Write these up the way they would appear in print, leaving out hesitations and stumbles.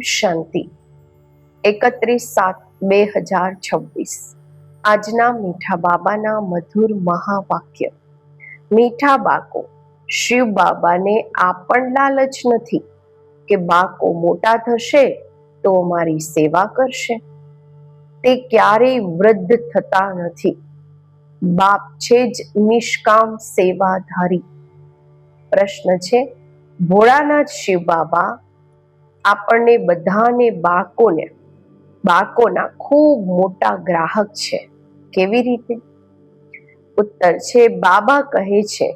શાંતિ. 31/7/2026 આજના મીઠા બાબાના મધુર મહાવાક્ય. મીઠા બાકો, શિવ બાબાને આ પણ લાલચ નથી કે બાકો મોટા થશે તો મારી સેવા કરશે. તે ક્યારેય વૃદ્ધ થતા નથી. બાપ છે જ નિષ્કામ સેવાધારી. પ્રશ્ન છે, ભોળાનાથ શિવ બાબા આપણને બધાને બાકોના ખૂબ મોટા ગ્રાહક છે. કેવી રીતે? ઉત્તર છે, બાબા કહે છે,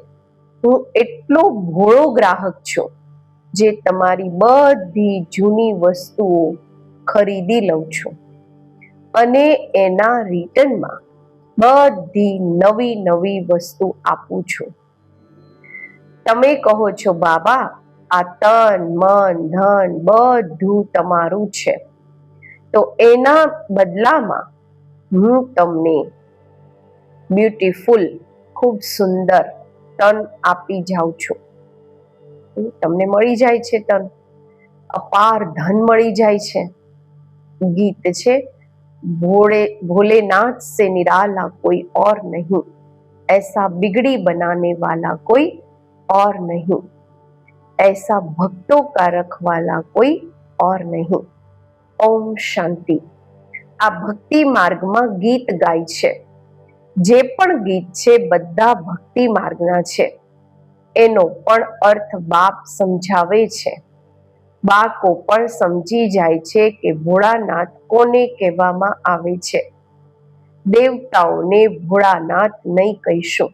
હું એટલો ભોળો ગ્રાહક છું જે તમારી બધી જૂની વસ્તુઓ ખરીદી લઉં છું અને એના રિટર્નમાં બધી નવી નવી વસ્તુ આપું છું. તમે કહો છો, બાબા આ તન મન ધન બધું તમારું છે, તો એના બદલામાં હું તમને બ્યુટીફુલ, ખૂબ સુંદર તન આપી જાઉં છું. તમને મળી જાય છે તન, અપાર ધન મળી જાય છે. ગીત છે, भोलेनाथ से निराला कोई और नहीं, ऐसा बिगड़ी बनाने वाला कोई और नहीं, ऐसा भक्तों का रखवाला कोई और नहीं. ओम शांति. આ ભક્તિ માર્ગમાં ગીત ગાય છે. જે પણ ગીત છે બધા ભક્તિ માર્ગના છે. એનો પણ અર્થ બાપ સમજાવે છે. બાકો પણ સમજી જાય છે કે ભોળાનાથ કોને કહેવામાં આવે છે. દેવતાઓને ભોળાનાથ નહીં કહીશું.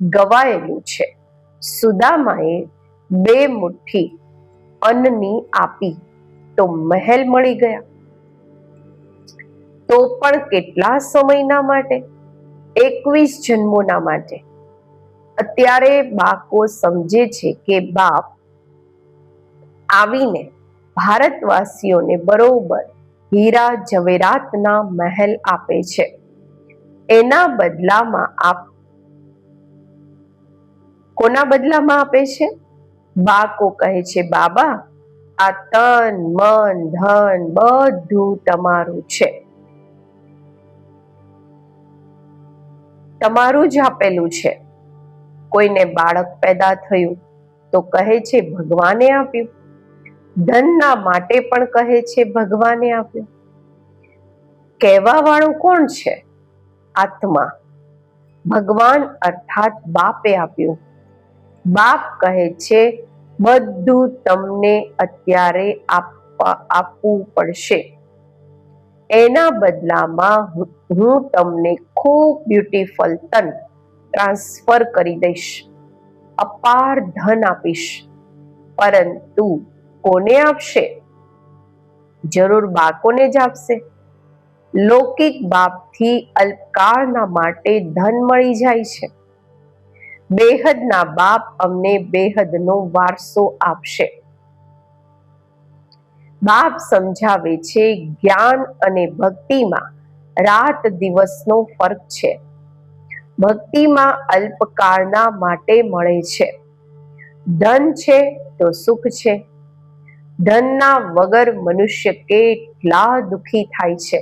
ગવાયેલું છે, સુદામાએ 2 મુઠ્ઠી અન્નની આપી તો મહેલ મળી ગયા. તો પણ કેટલા સમયના માટે? 21 જન્મોના માટે. અત્યારે બાકો સમજે છે કે બાપ આવીને ભારતવાસીઓને બરોબર હીરા જવેરાતના મહેલ આપે છે. એના બદલામાં કોના બદલામાં આપે છે? બાકો કહે છે, બાબા આ તન મન ધન બધું તમારું છે, તમારું જ આપેલું છે. કોઈને બાળક પેદા થયું તો કહે છે ભગવાને આપ્યું. ધનના માટે પણ કહે છે ભગવાને આપ્યું. કહેવા વાળું કોણ છે? આત્મા. ભગવાન અર્થાત બાપે આપ્યું. બાપ કહે છે બધું તમને અત્યારે આપવું પડશે. એના બદલામાં હું તમને ખૂબ બ્યુટીફુલ તન ટ્રાન્સફર કરી દઈશ, અપાર ધન આપીશ. પરંતુ કોને આપશે? જરૂર બાકોને જ આપશે. લૌકિક બાપથી અલ્પકાળના માટે ધન મળી જાય છે. બેહદના બાપ અમને બેહદનો વારસો આપશે. બાપ સમજાવે છે જ્ઞાન અને ભક્તિમાં રાત દિવસનો ફરક છે. ભક્તિમાં અલ્પકાળના માટે મળે છે. ધન છે તો સુખ છે. ધનના વગર મનુષ્ય કેટલા દુઃખી થાય છે.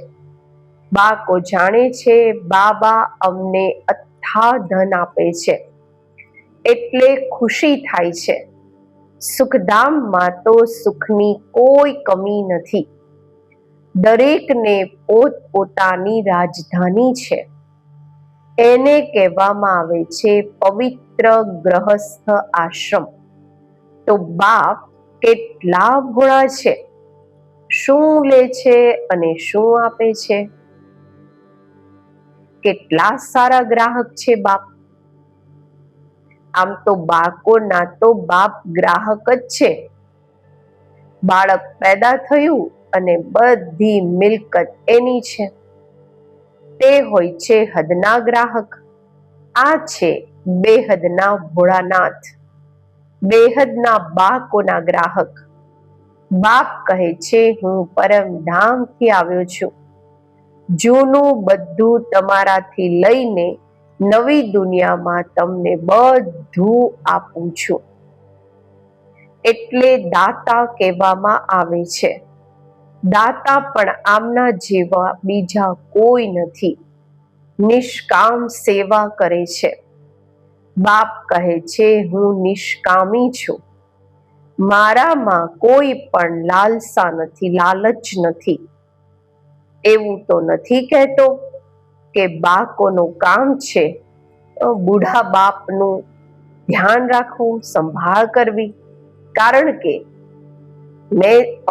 બાકો જાણે છે બાબા અમને અથાગ ધન આપે છે એટલે ખુશી થાય છે. સુખધામમાં તો સુખની કોઈ કમી નથી. દરેકને પોતપોતાની રાજધાની છે. એને કહેવામાં આવે છે પવિત્ર ગ્રહસ્થ આશ્રમ. તો બાપ કેટલા ભોળા છે! શું લે છે અને શું આપે છે! કેટલા સારા ગ્રાહક છે બાપ! આમ તો બાકોના તો બાપ ગ્રાહક જ છે. બાળક પેદા થયું અને બધી મિલકત એની છે. તે હોય છે હદના ગ્રાહક. આ છે બેહદના ભોળાનાથ, બેહદના બાકોના ગ્રાહક. બાપ કહે છે હું પરમધામથી આવ્યો છું. જૂનું બધું તમારાથી લઈને નવી દુનિયામાં તમને બધું આપું છું. એટલે દાતા કહેવામાં આવે છે. દાતા પણ આમના જેવા બીજા કોઈ નથી. નિષ્કામ સેવા કરે છે. બાપ કહે છે, હું નિષ્કામી છું. મારામાં કોઈ પણ લાલસા નથી, લાલચ નથી. એવું તો નથી કહેતો કે બાળકોનું કામ છે બુઢા બાપનું ધ્યાન રાખવું, સંભાળ કરવી, કારણ કે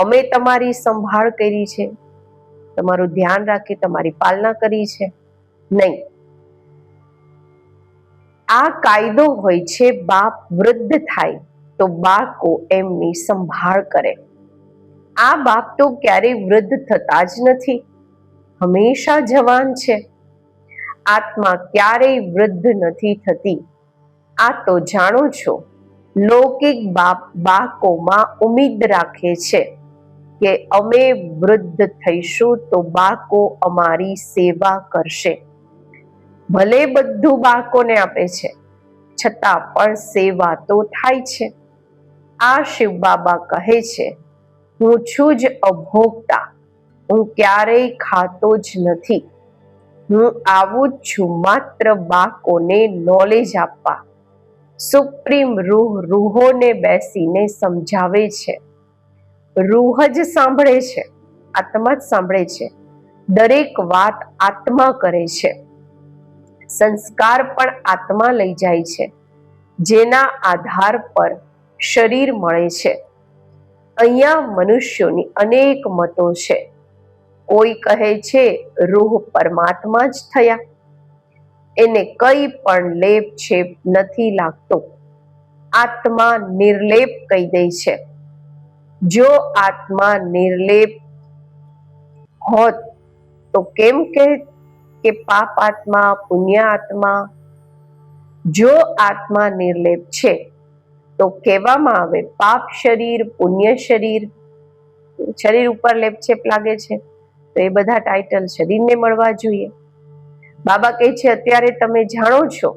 અમે તમારી સંભાળ કરી છે, તમારું ધ્યાન રાખી, તમારી પાલના કરી છે. નહીં, આ કાયદો હોય છે. બાપ વૃદ્ધ થાય તો બાળકો એમની સંભાળ કરે. આ બાપ તો ક્યારેય વૃદ્ધ થતા જ નથી, હંમેશા જવાન છે. આત્મા ક્યારેય વૃદ્ધ નથી થતી. આ તો જાણો છો. લૌકિક બાપ બાળકોમાં ઉમ્મીદ રાખે છે કે અમે વૃદ્ધ થઈશું તો બાળકો અમારી સેવા કરશે. ભલે બધું બાળકોને આપે છે, છતાં પણ સેવા તો થાય છે. આ શિવ બાબા કહે છે, હું છું જ અભોગતા, હું ક્યારેય ખાતો જ નથી. હું આવું જ છું માત્ર બાળકોને નોલેજ આપવા. સુપ્રીમ રૂહ રૂહોને બેસીને સમજાવે છે. રૂહ જ સાંભળે છે, આત્મા જ સાંભળે છે. દરેક વાત આત્મા કરે છે. સંસ્કાર પણ આત્મા લઈ જાય છે, જેના આધાર પર શરીર મળે છે. અહીંયા મનુષ્યોની અનેક મતો છે. કોઈ કહે છે રૂહ પરમાત્મા જ થયા, એને કઈ પણ લેપ છેપ નથી લાગતો. આત્મા નિર્લેપ કહી દે છે. જો આત્મા નિર્લેપ હોત તો કેમ કે પાપ આત્મા, પુણ્ય આત્મા? જો આત્મા નિર્લેપ છે તો કહેવામાં આવે પાપ શરીર, પુણ્ય શરીર. શરીર ઉપર લેપછેપ લાગે છે તો એ બધા ટાઇટલ શરીરને મળવા જોઈએ. બાબા કહે છે, અત્યારે તમે જાણો છો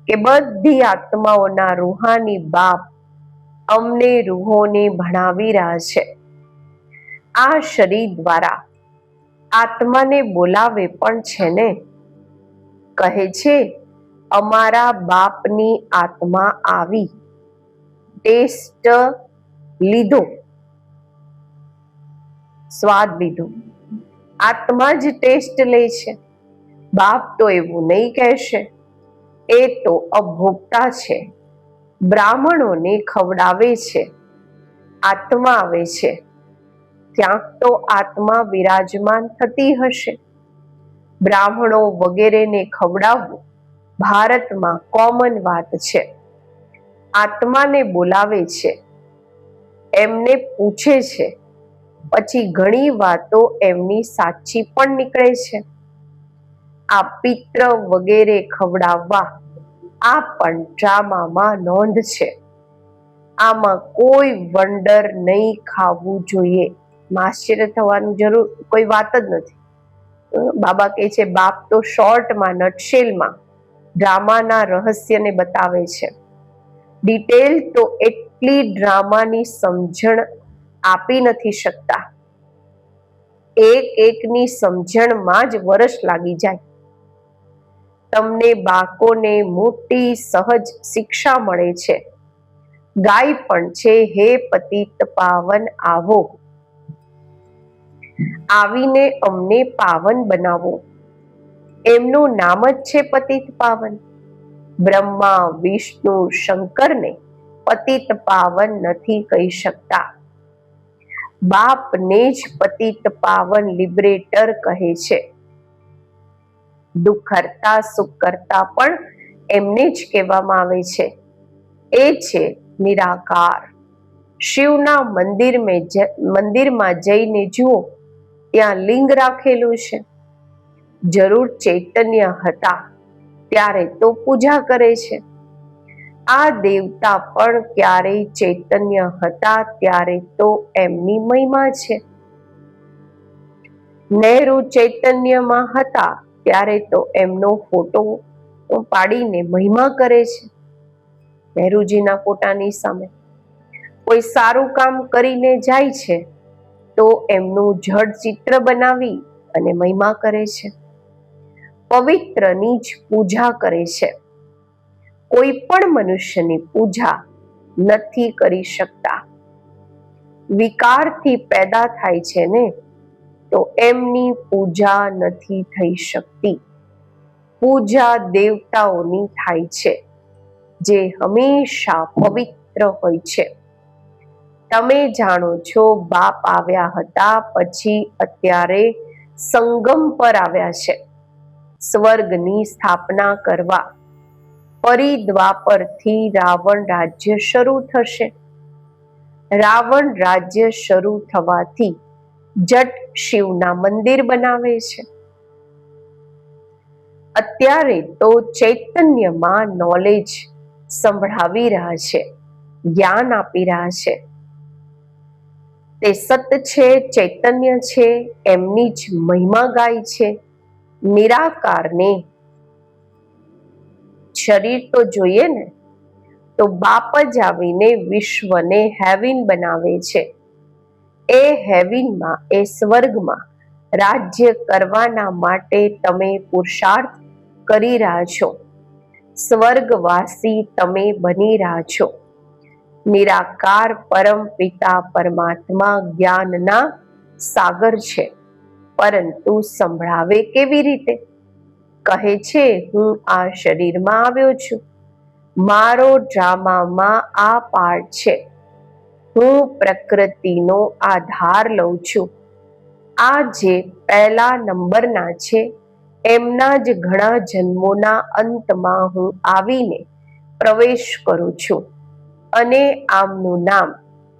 કે બધી આત્માઓના રૂહાની બાપ અમને રૂહોને ભણાવી રહ્યા છે. આ શરીર દ્વારા આત્માને બોલાવે પણ છે ને. કહે છે, અમારા બાપની આત્મા આવી, ટેસ્ટ લીધો, સ્વાદ લીધો. આત્મા જ ટેસ્ટ લે છે. બાપ તો એવું નહીં કહેશે, એ તો અભોગતા છે. બ્રાહ્મણોને ખવડાવે છે, આત્મા આવે છે. ક્યાંક તો આત્મા વિરાજમાન થતી હશે. બ્રાહ્મણો વગેરેને ખવડાવવું ભારતમાં કોમન વાત છે. આત્માને બોલાવે છે, એમને પૂછે છે, પછી ઘણી વાતો એમની સાચી પણ નીકળે છે. આ પિત્ર વગેરે ખવડાવવા આ પણ ડ્રામામાં નોંધ છે. આમાં કોઈ વંડર નહીં ખાવું જોઈએ. આશ્ચર્ય થવાની જરૂર કોઈ વાત જ નથી. બાબા કહે છે, બાપ તો શોર્ટમાં, નટશેલમાં ડ્રામાના રહસ્યને બતાવે છે. ડિટેલ તો એટલી ડ્રામાની સમજણ આપી નથી શકતા. એક એકની સમજણમાં જ વર્ષ લાગી જાય. તમને બાળકોને મોટી સહજ શિક્ષા મળે છે. ગાય પણ છે, હે પતિત પાવન આવો, આવીને અમને પાવન બનાવો. એમનું નામ જ છે પતિત પાવન. બ્રહ્મા, વિષ્ણુ, શંકરને પતિત પાવન નથી કહી શકતા. બાપને જ પતિત પાવન લિબરેટર કહે છે. દુઃખ કરતા સુખ કરતા પણ એમને જ કહેવામાં આવે છે. એ છે નિરાકાર. શિવના મંદિરમાં જઈને જુઓ, ત્યાં લિંગ રાખેલું છે. જરૂર ચૈતન્ય હતા ત્યારે તો પૂજા કરે છે. આ દેવતા પણ ક્યારેય ચૈતન્ય હતા ત્યારે તો એમની મહિમા છે. નહેરુ ચૈતન્યમાં હતા ત્યારે તો એમનો ફોટો પાડીને મહિમા કરે છે. નહેરુજીના ફોટાની સામે કોઈ સારું કામ કરીને જાય છે તો એમનું જડ ચિત્ર બનાવી અને મહિમા કરે છે. પવિત્રની જ પૂજા કરે છે. કોઈ પણ મનુષ્યની પૂજા નથી કરી શકતા. વિકારથી પેદા થાય છે ને, તો એમની પૂજા નથી થઈ શકતી. પૂજા દેવતાઓની થાય છે, જે હંમેશા પવિત્ર હોય છે. તમે જાણો છો, બાપ આવ્યા હતા, પછી અત્યારે સંગમ પર આવ્યા છે, સ્વર્ગની સ્થાપના કરવા. ફરી દ્વાપરથી રાવણ રાજ્ય શરૂ થશે. રાવણ રાજ્ય શરૂ થવાથી જટ શિવના મંદિર બનાવે છે. અત્યારે તો ચૈતન્યમાં નોલેજ સંભળાવી રહ્યા છે, જ્ઞાન આપી રહ્યા છે. તે સત છે, ચૈતન્ય છે, એમની જ મહિમા ગાય છે. નિરાકારને શરીર તો જોઈએ ને, તો બાપ જ આવીને વિશ્વને હેવિન બનાવે છે. એ હેવિનમાં, એ સ્વર્ગમાં રાજ્ય કરવાના માટે તમે પુરુષાર્થ કરી રહ્યા છો. સ્વર્ગવાસી તમે બની રહ્યા છો. નિરાકાર પરમ પિતા પરમાત્મા જ્ઞાનના સાગર છે, પરંતુ સંભળાવે કેવી રીતે? કહે છે, હું આ શરીરમાં આવ્યો છું, મારો ડ્રામામાં આ પાર્ટ છે, હું પ્રકૃતિનો આધાર લઉં છું. આ જે પહેલા નંબરના છે, એમના જ ઘણા જન્મોના અંતમાં હું આવીને પ્રવેશ કરું છું અને આમનું નામ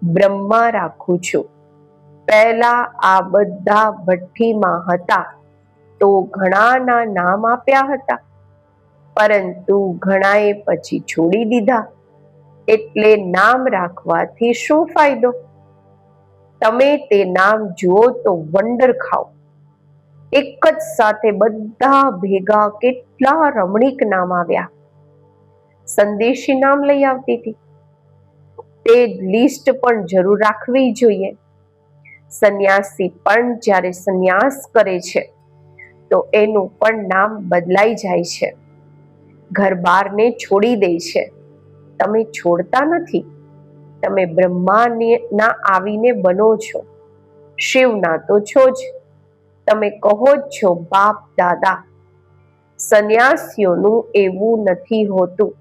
બ્રહ્મા રાખું છું. પહેલા આ બધા ભઠ્ઠીમાં હતા, તો ઘણાના નામ આપ્યા હતા, પરંતુ ઘણાએ પછી છોડી દીધા. એટલે નામ રાખવાથી શું ફાયદો? તમે તે નામ જુઓ તો વંડર ખાઓ. એક જ સાથે બધા ભેગા કેટલા રમણીક નામ આવ્યા. સંદેશી નામ લઈ આવતી હતી. તે લિસ્ટ પણ જરૂર રાખવી જોઈએ. સંન્યાસી પણ જ્યારે સંન્યાસ કરે છે, તો એનું પણ નામ બદલાઈ જાય છે. ઘર-બારને છોડી દે છે. તમે છોડતા નથી, તમે બ્રહ્માના આવીને બનો છો, શિવના તો છો જ. તમે કહો જ છો બાપ દાદા. સંન્યાસીઓનું એવું નથી હોતું.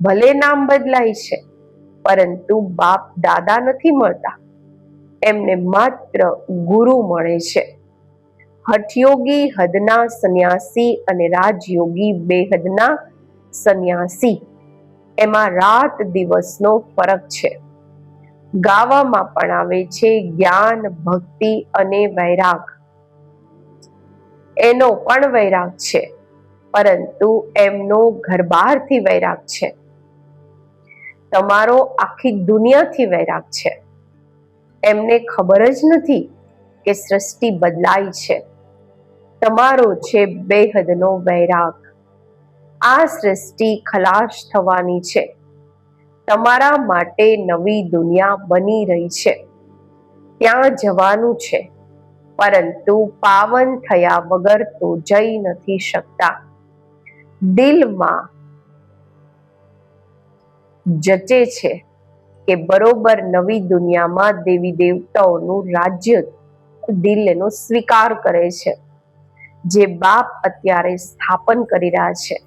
ભલે નામ બદલાય છે, પરંતુ બાપ દાદા નથી મળતા. એમને માત્ર ગુરુ મળે છે. હઠયોગી હદના સંન્યાસી અને રાજયોગી બેહદના સંન્યાસી, એમાં રાત દિવસનો ફરક છે. ગાવામાં પણ આવે છે, જ્ઞાન, ભક્તિ અને વૈરાગ. એનો પણ વૈરાગ છે, પરંતુ એમનો ઘર-બહારથી વૈરાગ છે. તમારો આખી દુનિયાથી વૈરાગ છે. એમને ખબર જ નથી કે સૃષ્ટિ બદલાય છે. તમારો છે બેહદનો વૈરાગ. આ સૃષ્ટિ ખલાસ થવાની છે. તમારા માટે નવી દુનિયા બની રહી છે. ત્યાં જવાનું છે, પરંતુ પાવન થયા વગર તો જઈ નથી શકતા. દિલમાં જચે છે કે બરોબર નવી દુનિયામાં દેવી દેવતાઓનું રાજ્ય દિલ એનો સ્વીકાર કરે છે, જે બાપ અત્યારે સ્થાપન કરી રહ્યા છે.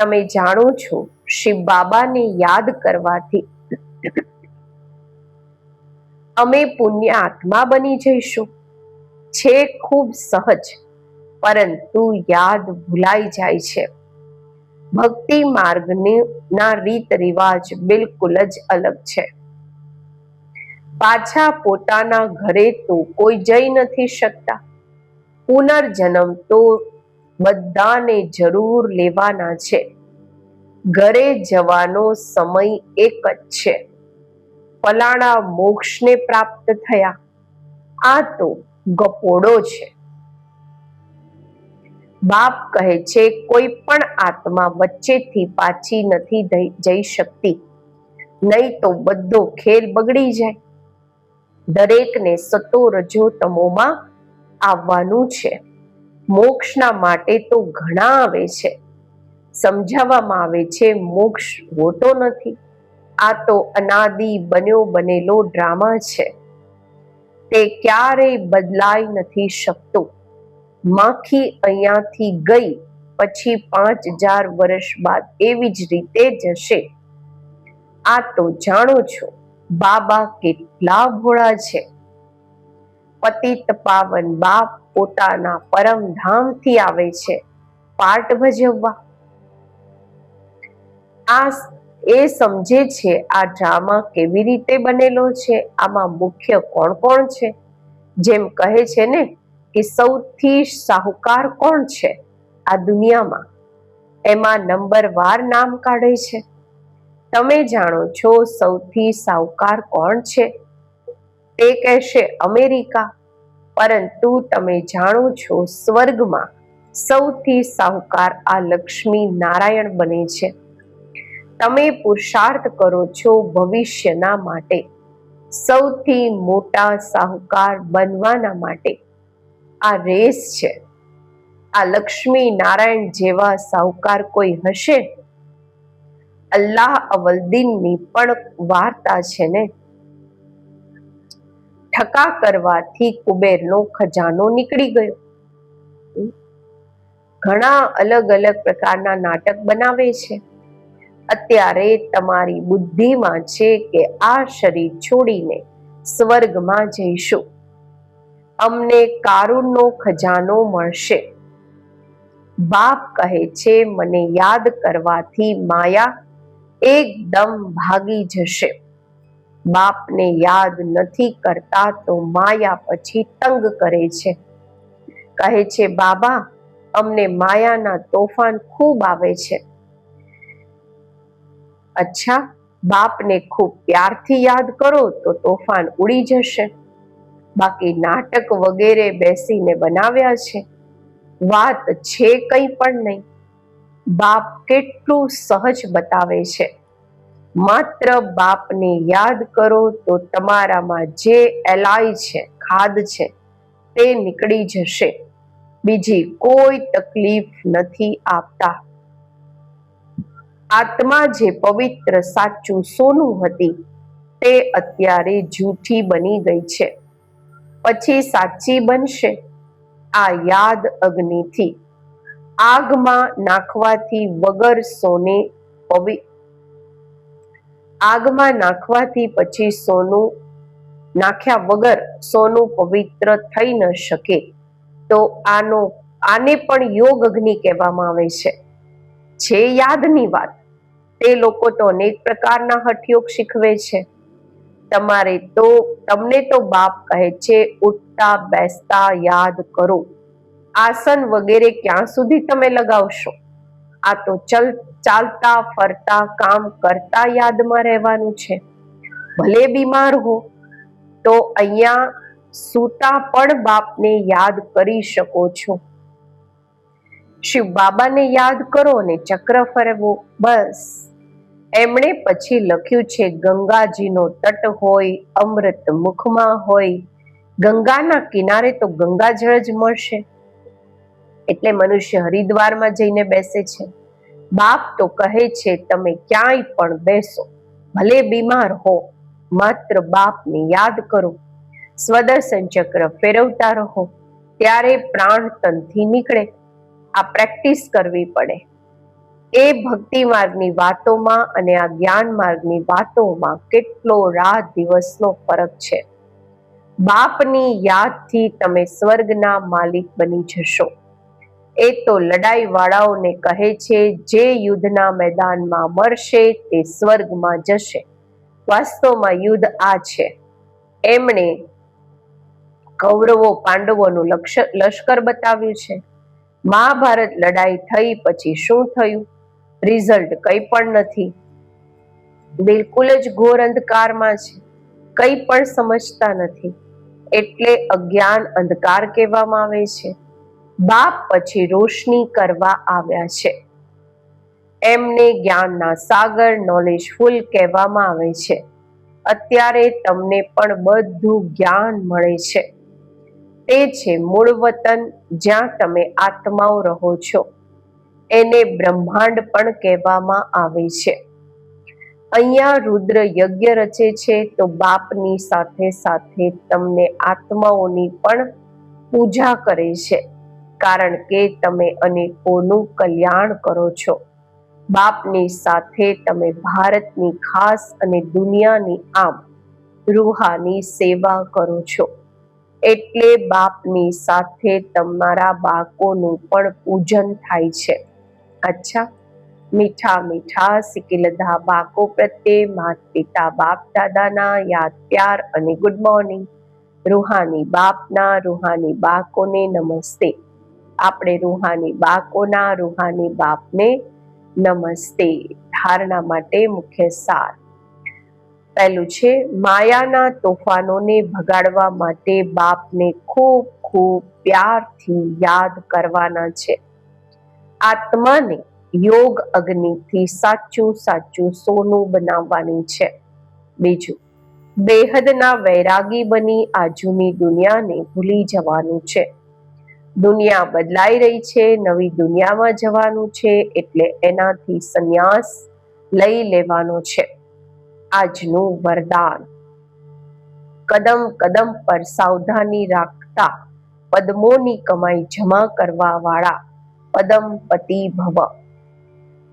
તમે જાણો છો, શિવ બાબાને યાદ કરવાથી અમે પુણ્ય આત્મા બની જઈશું. છે ખૂબ સહજ, પરંતુ યાદ ભૂલાઈ જાય છે. ભક્તિ માર્ગના રીત રિવાજ બિલકુલ જ અલગ છે. પાછા પોતાના ઘરે તો કોઈ જઈ નથી શકતા. પુનર્જન્મ તો બધાને જરૂર લેવાના છે. ઘરે જવાનો સમય એક જ છે. ફલાણા મોક્ષને પ્રાપ્ત થયા, આ તો ગપોડો છે. બાપ કહે છે, કોઈ પણ આત્મા વચ્ચેથી પાછી નથી જઈ શકતી, નહીં તો બધો ખેલ બગડી જાય. દરેકને સતો રજો તમોમાં આવવાનું છે. મોક્ષના માટે તો ઘણા આવે છે. સમજાવવામાં આવે છે મોક્ષ હોતો નથી, આ તો અનાદિ બન્યો બનેલો ડ્રામા છે. તે ક્યારેય બદલાઈ નથી શકતો. માખી અહીંયાથી ગઈ પછી 5000 વર્ષ બાદ એવી જ રીતે જશે. આ તો જાણો છો બાબા કેટલા ભોળા છે. પતિત પાવન બાપ પોતાના પરમધામથી આવે છે પાઠ ભજવવા. આ એ સમજે છે આ ડ્રામા કેવી રીતે બનેલો છે, આમાં મુખ્ય કોણ કોણ છે. જેમ કહે છે ને કે સૌથી સાહુકાર કોણ છે આ દુનિયામાં, એમાં નંબરવાર નામ કાઢે છે. તમે જાણો છો સૌથી સાહુકાર કોણ છે? તે કહેશે અમેરિકા. પરંતુ તમે જાણો છો સ્વર્ગમાં સૌથી સાહુકાર આ લક્ષ્મી નારાયણ બને છે. તમે પુરુષાર્થ કરો છો ભવિષ્યના માટે, સૌથી મોટા સાહુકાર બનવાના માટે. આ રેસ છે. આ લક્ષ્મી નારાયણ જેવા સાહુકાર કોઈ હશે? અલ્લાહ અવલદીનની પણ વાર્તા છે ને. ઠકા કરવાથી કુબેરનો ખજાનો નીકળી ગયો. ઘણા અલગ અલગ પ્રકારના નાટક બનાવે છે. અત્યારે તમારી બુદ્ધિમાં છે કે આ શરીર છોડીને સ્વર્ગમાં જઈશું, અમને કારુણનો ખજાનો મળશે. બાપ કહે છે મને યાદ કરવાથી માયા એકદમ ભાગી જશે. બાપને યાદ નથી કરતા તો માયા પછી તંગ કરે છે. કહે છે બાબા અમને માયાના તોફાન ખૂબ આવે છે. અચ્છા, બાપને ખૂબ પ્યારથી યાદ કરો તો તોફાન ઉડી જશે. બાકી નાટક વગેરે બેસીને બનાવ્યા છે, વાત છે કંઈ પણ નહીં. બાપ કેટલું સહજ બતાવે છે. માત્ર બાપને યાદ કરો તો તમારામાં જે એલાય છે, ખાદ છે, તે નીકળી જશે. બીજી કોઈ તકલીફ નથી આપતા. આત્મા જે પવિત્ર સાચું સોનું હતી તે અત્યારે જૂઠી બની ગઈ છે, પછી સાચી બનશે. આ યાદ અગ્નિથી આગમાં નાખવાથી વગર સોને આગમાં નાખવાથી પછી સોનું નાખ્યા વગર સોનું પવિત્ર થઈ ન શકે. તો આને પણ યોગ અગ્નિ કહેવામાં આવે છે. છે યાદની વાત. તે લોકો તો અનેક પ્રકારના હઠયોગ શીખવે છે. તમને તો બાપ કહે છે ઉઠતા બેસતા યાદ કરો. આસન વગેરે ક્યાં સુધી તમે લગાવશો? આ તો ચાલતા ફરતા કામ કરતા યાદમાં રહેવાનું છે. ભલે બીમાર હો તો અહીંયા સૂતા પણ બાપને યાદ કરી શકો છો. શિવ બાબાને યાદ કરો અને ચક્ર ફરવો, બસ. એમણે પછી લખ્યું છે ગંગાજીનો તટ હોય, અમૃત મુખમાં હોય. ગંગાના કિનારે તો ગંગાજળ જ મળશે. એટલે મનુષ્ય હરિદ્વારમાં જઈને બેસે છે. બાપ તો કહે છે તમે ક્યાંય પણ બેસો, ભલે બીમાર હો, માત્ર બાપને યાદ કરો. સ્વદર્શન ચક્ર ફેરવતા રહો, ત્યારે પ્રાણ તનથી નીકળે. આ પ્રેક્ટિસ કરવી પડે. એ ભક્તિ માર્ગની વાતોમાં અને આ જ્ઞાન માર્ગની વાતોમાં કેટલો રાત દિવસનો ફરક છે. બાપની યાદથી તમે સ્વર્ગના માલિક બની જશો. એ તો લડાઈ વાળાઓને કહે છે જે યુદ્ધના મેદાનમાં મરશે તે સ્વર્ગમાં જશે. વાસ્તવમાં યુદ્ધ આ છે. એમણે કૌરવો પાંડવોનું લશ્કર બતાવ્યું છે. મહાભારત લડાઈ થઈ પછી શું થયું? રિઝલ્ટ કંઈ પણ નથી. બિલકુલ જ ઘોર અંધકારમાં છે. કંઈ પણ સમજતા નથી. એટલે અજ્ઞાન અંધકાર કહેવામાં આવે છે. બાપ પછી રોશની કરવા આવ્યા છે. એમને જ્ઞાનના સાગર નોલેજફુલ કહેવામાં આવે છે. અત્યારે તમને પણ બધું જ્ઞાન મળે છે. તે છે મૂળ વતન, જ્યાં તમે આત્માઓ રહો છો. એને બ્રહ્માંડ પણ કહેવામાં આવે છે. અહીંયા રુદ્ર યજ્ઞ રચે છે તો બાપની સાથે સાથે તમને આત્માઓની પણ પૂજા કરે છે, કારણ કે તમે અનેકોનું કલ્યાણ કરો છો. બાપની સાથે તમે ભારતની ખાસ અને દુનિયાની આમ રૂહાની સેવા કરો છો. એટલે બાપની સાથે તમારા બાળકોનું પણ પૂજન થાય છે. અચ્છા, મીઠા મીઠા સિકિલધા બાળકો પ્રત્યે માતા પિતા બાપ દાદાના યાદ, પ્યાર અને ગુડ મોર્નિંગ. રૂહાની બાપના રૂહાની બાળકોને નમસ્તે. આપણે રૂહાની બાળકોના રૂહાની બાપને નમસ્તે. ધારણા માટે મુખ્ય સાર. પહેલું છે, માયાના તોફાનોને ભગાડવા માટે બાપને ખૂબ ખૂબ પ્યારથી યાદ કરવાના છે. આત્માને યોગ અગ્નિથી સાચું સાચું સોનું બનાવવાની છે. બીજું, બેહદના વૈરાગી બની આ જૂની દુનિયાને ભૂલી જવાનું છે. દુનિયા બદલાઈ રહી છે, નવી દુનિયામાં જવાનું છે, એટલે એનાથી સંન્યાસ લઈ લેવાનો છે. આજનું વરદાન. કદમ કદમ પર સાવધાની રાખતા પદ્મોની કમાઈ જમા કરવા વાળા પદમપતિ ભવ.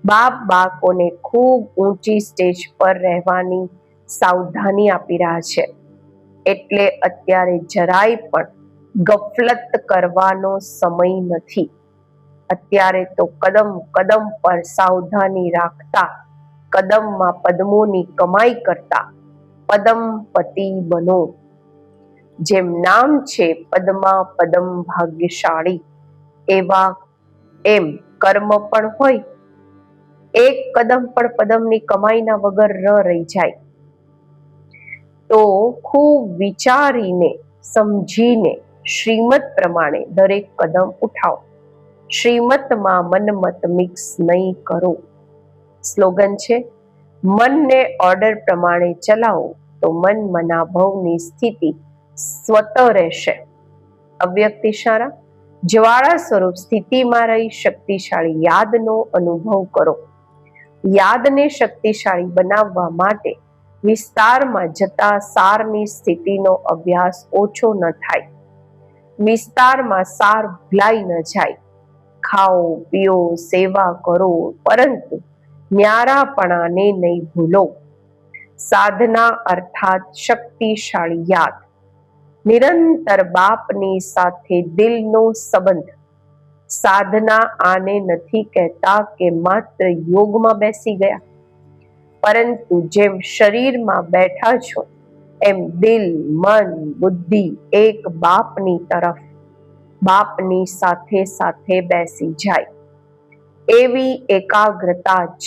બાપ બાળકોને ખૂબ ઊંચી સ્ટેજ પર રહેવાની સાવધાની આપી રહ્યા છે. એટલે અત્યારે જરાય પણ ગફલત કરવાનો સમય નથી. અત્યારે તો કદમ કદમ પર સાવધાની રાખતા કદમમાં પદ્મોની કમાઈ કરતા પદમપતિ બનો. જેમ નામ છે પદ્મા પદમ ભાગ્યશાળી, એવા એમ કર્મ પણ હોય. એક કદમ પણ પદમની કમાઈના વગર ન રહી જાય. તો ખૂબ વિચારીને સમજીને શ્રીમત પ્રમાણે દરેક કદમ ઉઠાવો. શ્રીમતમાં મનમત મિક્સ નહીં કરો. સ્લોગન છે, મનને ઓર્ડર પ્રમાણે ચલાવો તો મન મનાભવની સ્થિતિ સ્વતઃ રહેશે. અવ્યક્ત ઇશારા. જ્વાળા સ્વરૂપ સ્થિતિમાં રહી શક્તિશાળી યાદનો અનુભવ કરો. યાદને શક્તિશાળી બનાવવા માટે વિસ્તારમાં જતા સારની સ્થિતિનો અભ્યાસ ઓછો ન થાય. વિસ્તારમાં સાર ભૂલાઈ ન જાય. ખાઓ પીઓ સેવા કરો, પરંતુ ન્યારાપણાને નહીં ભૂલો. સાધના અર્થાત શક્તિશાળી યાદ. નિરંતર બાપની સાથે દિલનો સંબંધ. સાધના આને નથી કહેતા કે માત્ર યોગમાં બેસી ગયા, પરંતુ જેમ શરીરમાં બેઠા છો એમ દિલ, મન, બુદ્ધિ એક બાપની તરફ, બાપની સાથે સાથે બેસી જાય. એવી એકાગ્રતા જ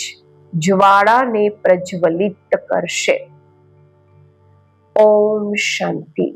જ્વાળાને પ્રજ્વલિત કરશે. ઓમ શાંતિ.